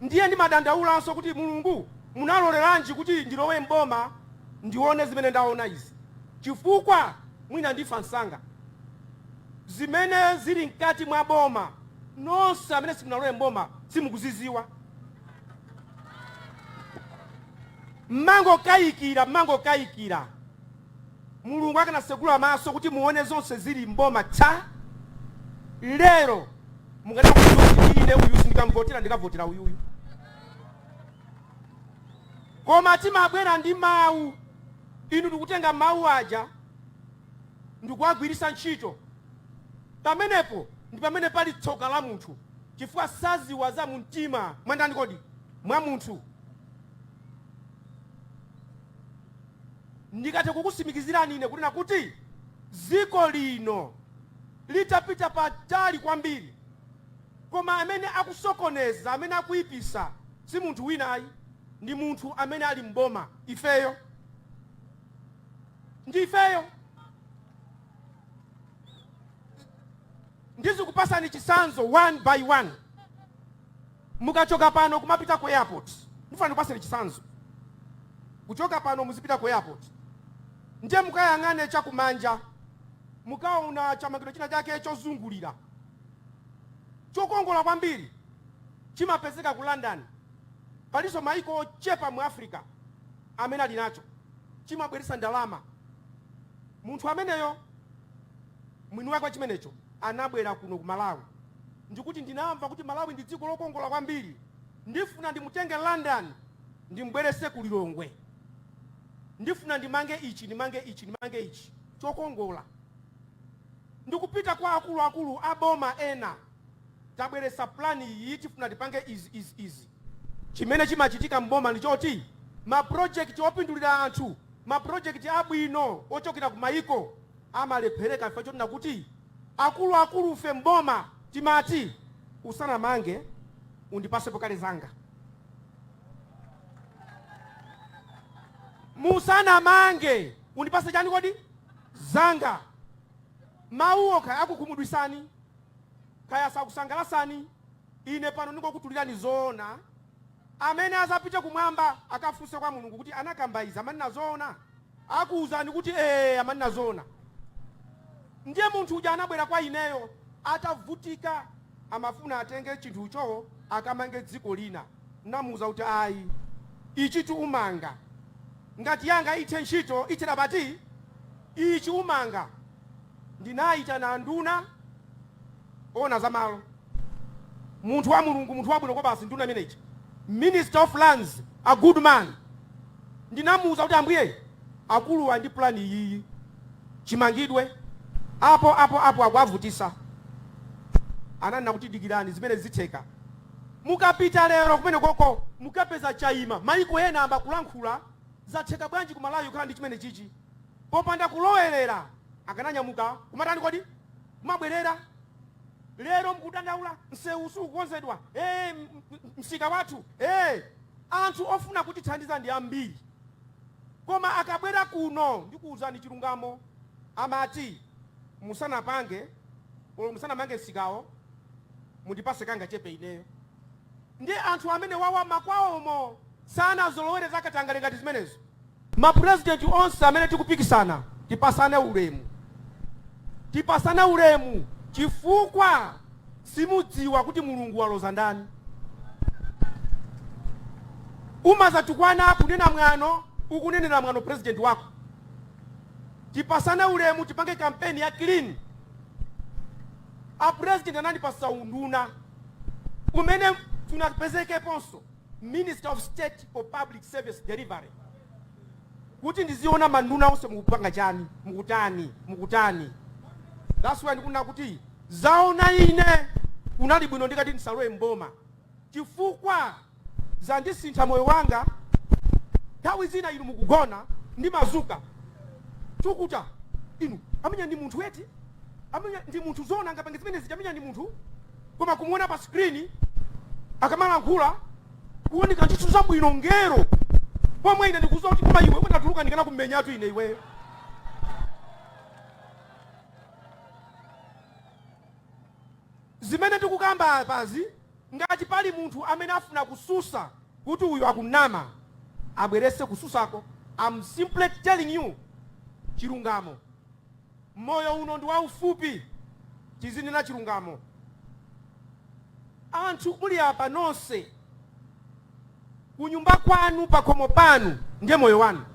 ndiye ndimadandaulanso kuti Mulungu munaloleranji kuti ndilowe mboma ndione zimene ndaona izi, chifukwa mwina ndifa nsanga zimene zili mkati mwa boma nonse amene simunalowe mboma simukuziziwa. Mmango kayikira Mulungu akanasegula maso kuti muone zonse zili mboma cha lero mungana kuti ine uyu sindikamvotera ndikavotera uyuyu. Koma timabwera ndi mawu, inu ndikutenga mawu aja ndikuwagwirisa ntchito. Pamenepo ndi pamene pali tsoka la munthu, chifukwa saziwa za mumtima mwandani kodi mwa munthu. Ndikati kukusimikizirani ine kunena kuti ziko lino litapita patali kwambiri, koma amene akusokoneza, amene akuipisa si munthu winayi, ndi munthu amene ali mboma, ifeyo. Ndi ifeyo. Ndizikupasani chisanzo one by one. Mukachoka pano kumapita ku airport, mufana kupasani chisanzo. Kuchoka pano muzipita ku airport, ndiye mukayang'ane chakumanja, mukaona chamangidwe china chake chozungulira chokongola kwambiri, chimapezeka ku London. Paliso maiko chepa mu Africa amene ali nacho, chimabweresa ndalama. Munthu ameneyo mwini wake chimenecho anabwera kuno ku Malawi. Ndikuti ndinamva kuti Malawi ndi dziko lokongola kwambiri, ndifuna ndimutenge London ndimbwerese ku Lilongwe, ndifuna ndimange ichi chokongola. Ndikupita kwa akulu aboma ena, tabweresa plani iyi, tifuna tipange izi. Chimene chimachitika mboma ndichoti ma project opindulira anthu, ma project abwino ochokera ku maiko amalephereka chifukwa choti nakuti akulu fe mboma timati usanamange undipasepo kale zanga. Musanamange undipase chani kodi zanga. Mawuwo kaya akukhumudwisani, kaya sakusangalasani, ine pano ndikukutulirani zoona. Amene azapite kumwamba akafunse kwa Mulungu kuti anakambaiza amani nazoona, akuuzani kuti amani nazoona. Ndiye munthu uja anabwera kwa ineyo atavutika, amafuna atenge chinthu cho akamange dziko lina. Namuuza kuti ayi, ichi umanga ngati yanga ithe ntchito ichira bati ichi umanga. Ndinayita na nduna ona zamalo, munthu wa Mulungu, munthu wabwino kwa basi, nduna imeneyi Minister of Lands, a good man. Ndinamuuza kuti ambuye akulu wa ndi plan iyi chimangidwe apo akuvutisa. Ananena kuti dikirani zimene zitheka. Mukapita lero kumene koko mukapeza chaima maiko ena amba kulankhula zatheka bwanji ku Malawi kukhala ndi chimene chichi, popanda kulowelera akananyamuka kumatani kodi kumabwerera. Lero mkudandaula msewu sukukonzedwa, msika wathu, anthu ofuna kuti thandiza ndi ambiri. Koma akabwera kuno ndikuuzani chilungamo, amati musanapange musanamange msikawo mundipase kanga chepe ineyo. Ndi anthu amene wawa makwawomo sana zolowere zakatangale ngati zimenezo. Ma president onse amene tikupikisana tipasane ulemu chifukwa simudziwa kuti Mulungu waloza ndani. Umazatukwana kunena mwano, ukunenera mwano president wako. Tipasane ulemu, tipange kampeni ya clean. A president anandipasa unduna umene tunapezeke ponso Minister of State for Public Service Delivery, kuti ndiziona manduna onse mukupanga chani, mukutani. That's why ndikuna kuti zaona ine unali bwino ndikati ndisalowe mboma, chifukwa zandisintha moyo wanga. Nthawi zina inu mukugona ndi mazuka tukuta inu amenya ndi munthu weti, amenya ndi munthu zona ngapange zimene zijamenya ndi munthu, koma kumuona pa screen akamalankhula kuoneka ntchito zabwino ngero, pomwe ine ndikuzowa kuti koma iwe unatuluka ndikana kumenyatu ine iweyo. Zimene tikukamba pazi ngati pali munthu amene afuna kususa kuti uyu akunama, abwerese kususako. I'm simply telling you chilungamo. Moyo uno ndi waufupi, tizinena chilungamo. Anthu muli apa nonse, kunyumba kwanu, pakhomo panu ndiye moyo wanu.